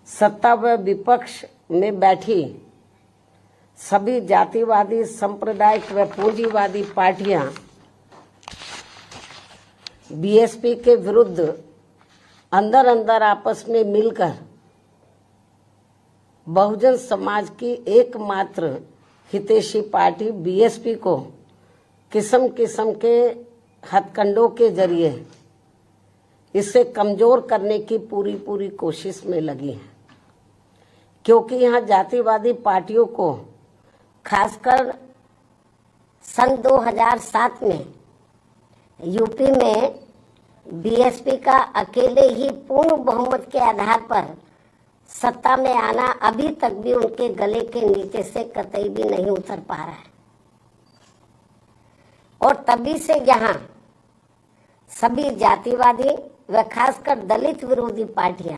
सत्ता व विपक्ष में बैठी सभी जातिवादी, सांप्रदायिक व पूंजीवादी पार्टियां बीएसपी के विरुद्ध अंदर अंदर आपस में मिलकर बहुजन समाज की एकमात्र हितैषी पार्टी बीएसपी को किस्म किस्म के हथकंडों के जरिए इसे कमजोर करने की पूरी कोशिश में लगी है, क्योंकि यहाँ जातिवादी पार्टियों को खासकर सन 2007 में यूपी में बीएसपी का अकेले ही पूर्ण बहुमत के आधार पर सत्ता में आना अभी तक भी उनके गले के नीचे से कतई भी नहीं उतर पा रहा है। और तभी से यहाँ सभी जातिवादी व खासकर दलित विरोधी पार्टियां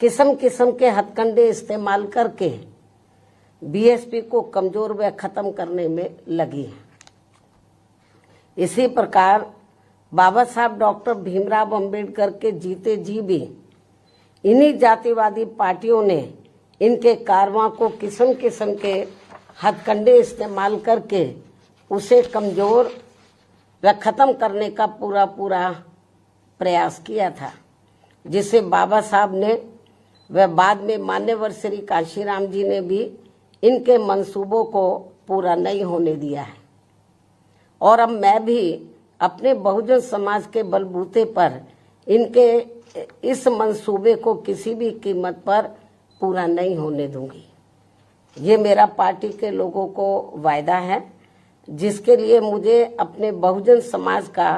किस्म किस्म के हथकंडे इस्तेमाल करके बीएसपी को कमजोर व खत्म करने में लगी है। इसी प्रकार बाबा साहब डॉक्टर भीमराव अंबेडकर के जीते जी भी इन्हीं जातिवादी पार्टियों ने इनके कारवां को किस्म किस्म के हथकंडे इस्तेमाल करके उसे कमजोर व खत्म करने का पूरा प्रयास किया था, जिसे बाबा साहब ने व बाद में मान्यवर श्री कांशीराम जी ने भी इनके मंसूबों को पूरा नहीं होने दिया है। और अब मैं भी अपने बहुजन समाज के बलबूते पर इनके इस मंसूबे को किसी भी कीमत पर पूरा नहीं होने दूंगी। ये मेरा पार्टी के लोगों को वायदा है, जिसके लिए मुझे अपने बहुजन समाज का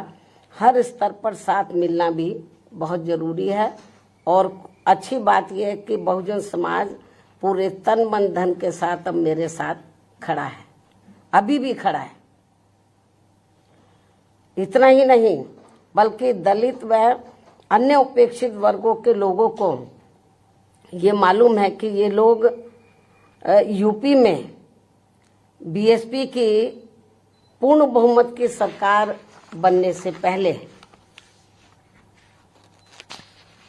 हर स्तर पर साथ मिलना भी बहुत जरूरी है। और अच्छी बात यह है कि बहुजन समाज पूरे तन मन धन के साथ अब मेरे साथ खड़ा है, अभी भी खड़ा है। इतना ही नहीं बल्कि दलित व अन्य उपेक्षित वर्गों के लोगों को ये मालूम है कि ये लोग यूपी में बीएसपी की पूर्ण बहुमत की सरकार बनने से पहले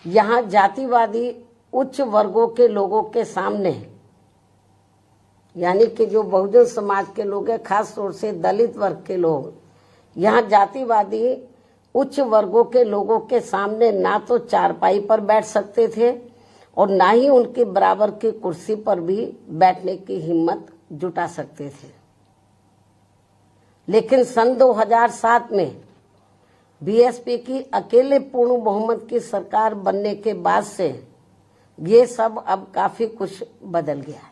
यहाँ जातिवादी उच्च वर्गों के लोगों के सामने, यानी कि जो बहुजन समाज के लोग हैं, खास तौर से दलित वर्ग के लोग, यहाँ जातिवादी उच्च वर्गों के लोगों के सामने ना तो चारपाई पर बैठ सकते थे और ना ही उनके बराबर की कुर्सी पर भी बैठने की हिम्मत जुटा सकते थे। लेकिन सन 2007 में बीएसपी की अकेले पूर्ण बहुमत की सरकार बनने के बाद से ये सब अब काफी कुछ बदल गया है।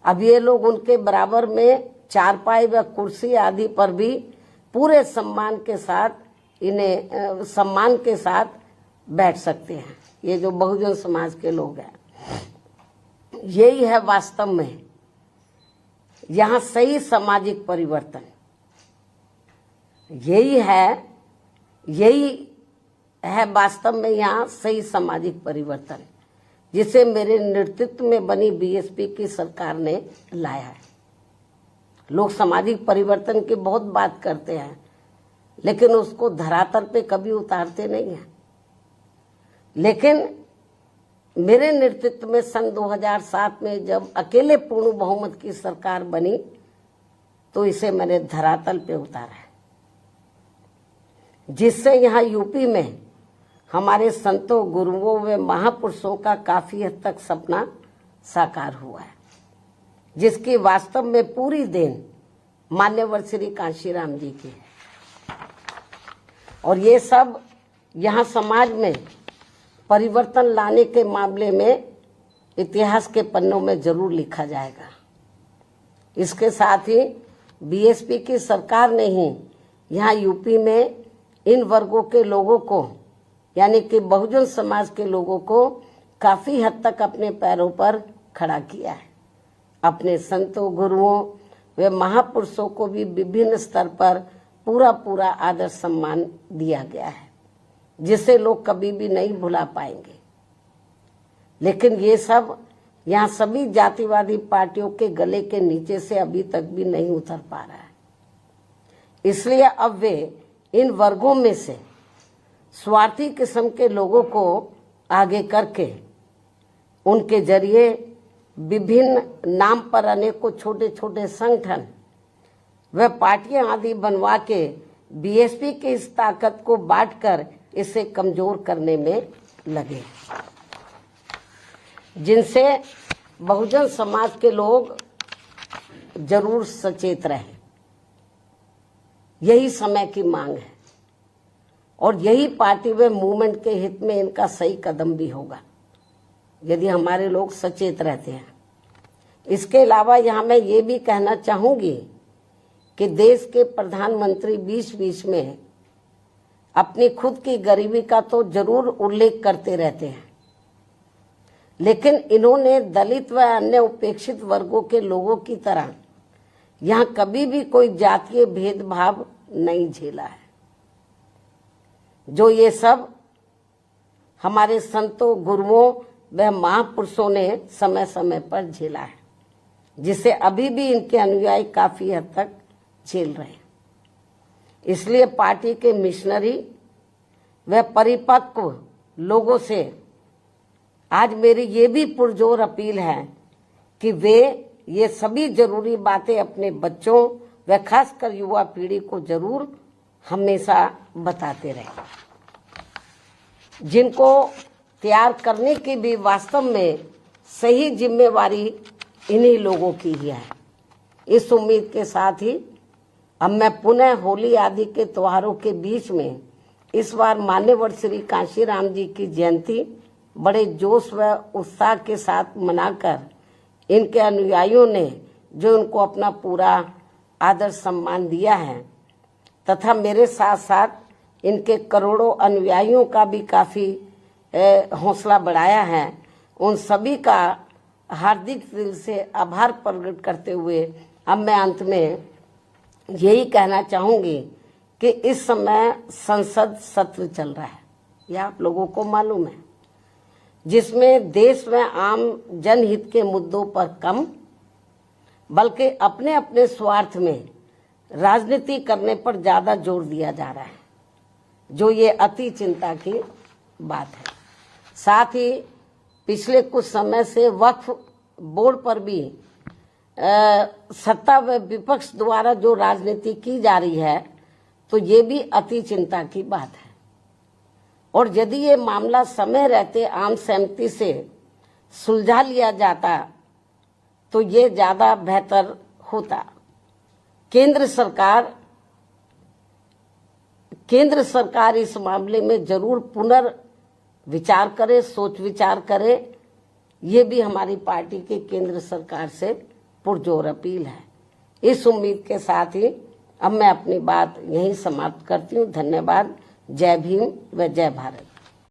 अब ये लोग उनके बराबर में चारपाई व कुर्सी आदि पर भी पूरे सम्मान के साथ बैठ सकते हैं। ये जो बहुजन समाज के लोग हैं, यही है वास्तव में यहाँ सही सामाजिक परिवर्तन। यही है वास्तव में यहाँ सही सामाजिक परिवर्तन, जिसे मेरे नेतृत्व में बनी बीएसपी की सरकार ने लाया है। लोग सामाजिक परिवर्तन की बहुत बात करते हैं, लेकिन उसको धरातल पे कभी उतारते नहीं हैं। लेकिन मेरे नेतृत्व में सन 2007 में जब अकेले पूर्ण बहुमत की सरकार बनी तो इसे मैंने धरातल पे उतारा है, जिससे यहाँ यूपी में हमारे संतों, गुरुओं व महापुरुषों का काफी हद तक सपना साकार हुआ है, जिसकी वास्तव में पूरी देन मान्यवर श्री कांशीराम जी की है। और ये सब यहाँ समाज में परिवर्तन लाने के मामले में इतिहास के पन्नों में जरूर लिखा जाएगा। इसके साथ ही बीएसपी की सरकार ने ही यहाँ यूपी में इन वर्गों के लोगों को, यानी कि बहुजन समाज के लोगों को काफी हद तक अपने पैरों पर खड़ा किया है। अपने संतों, गुरुओं व महापुरुषों को भी विभिन्न स्तर पर पूरा आदर सम्मान दिया गया है, जिसे लोग कभी भी नहीं भुला पाएंगे। लेकिन ये सब यहाँ सभी जातिवादी पार्टियों के गले के नीचे से अभी तक भी नहीं उतर पा रहा है। इसलिए अब वे इन वर्गों में से स्वार्थी किस्म के लोगों को आगे करके उनके जरिए विभिन्न नाम पर अनेकों छोटे छोटे संगठन व पार्टियां आदि बनवा के बीएसपी की इस ताकत को बांटकर इसे कमजोर करने में लगे, जिनसे बहुजन समाज के लोग जरूर सचेत रहे। यही समय की मांग है और यही पार्टी व मूवमेंट के हित में इनका सही कदम भी होगा यदि हमारे लोग सचेत रहते हैं। इसके अलावा यहाँ मैं ये भी कहना चाहूंगी कि देश के प्रधानमंत्री बीच बीच में अपनी खुद की गरीबी का तो जरूर उल्लेख करते रहते हैं, लेकिन इन्होंने दलित व अन्य उपेक्षित वर्गों के लोगों की तरह यहाँ कभी भी कोई जातीय भेदभाव नहीं झेला है, जो ये सब हमारे संतों, गुरुओं व महापुरुषों ने समय समय पर झेला है, जिसे अभी भी इनके अनुयायी काफी हद तक झेल रहे हैं। इसलिए पार्टी के मिशनरी व परिपक्व लोगों से आज मेरी ये भी पुरजोर अपील है कि वे ये सभी जरूरी बातें अपने बच्चों व खासकर युवा पीढ़ी को जरूर हमेशा बताते रहें, जिनको तैयार करने की भी वास्तव में सही जिम्मेवारी इन्हीं लोगों की ही है। इस उम्मीद के साथ ही अब मैं पुनः होली आदि के त्योहारों के बीच में इस बार मान्यवर श्री कांशीराम जी की जयंती बड़े जोश व उत्साह के साथ मनाकर इनके अनुयायियों ने जो उनको अपना पूरा आदर सम्मान दिया है तथा मेरे साथ साथ इनके करोड़ों अनुयायियों का भी काफी हौसला बढ़ाया है, उन सभी का हार्दिक दिल से आभार प्रकट करते हुए अब मैं अंत में यही कहना चाहूंगी कि इस समय संसद सत्र चल रहा है, यह आप लोगों को मालूम है, जिसमें देश में आम जनहित के मुद्दों पर कम बल्कि अपने अपने स्वार्थ में राजनीति करने पर ज्यादा जोर दिया जा रहा है, जो ये अति चिंता की बात है। साथ ही पिछले कुछ समय से वक्फ बोर्ड पर भी सत्ता व विपक्ष द्वारा जो राजनीति की जा रही है, तो ये भी अति चिंता की बात है और यदि ये मामला समय रहते आम सहमति से सुलझा लिया जाता तो ये ज्यादा बेहतर होता। केंद्र सरकार इस मामले में जरूर पुनर्विचार करे, सोच विचार करे, ये भी हमारी पार्टी की केंद्र सरकार से पुरजोर अपील है। इस उम्मीद के साथ ही अब मैं अपनी बात यहीं समाप्त करती हूँ। धन्यवाद। जय भीम व जय भारत।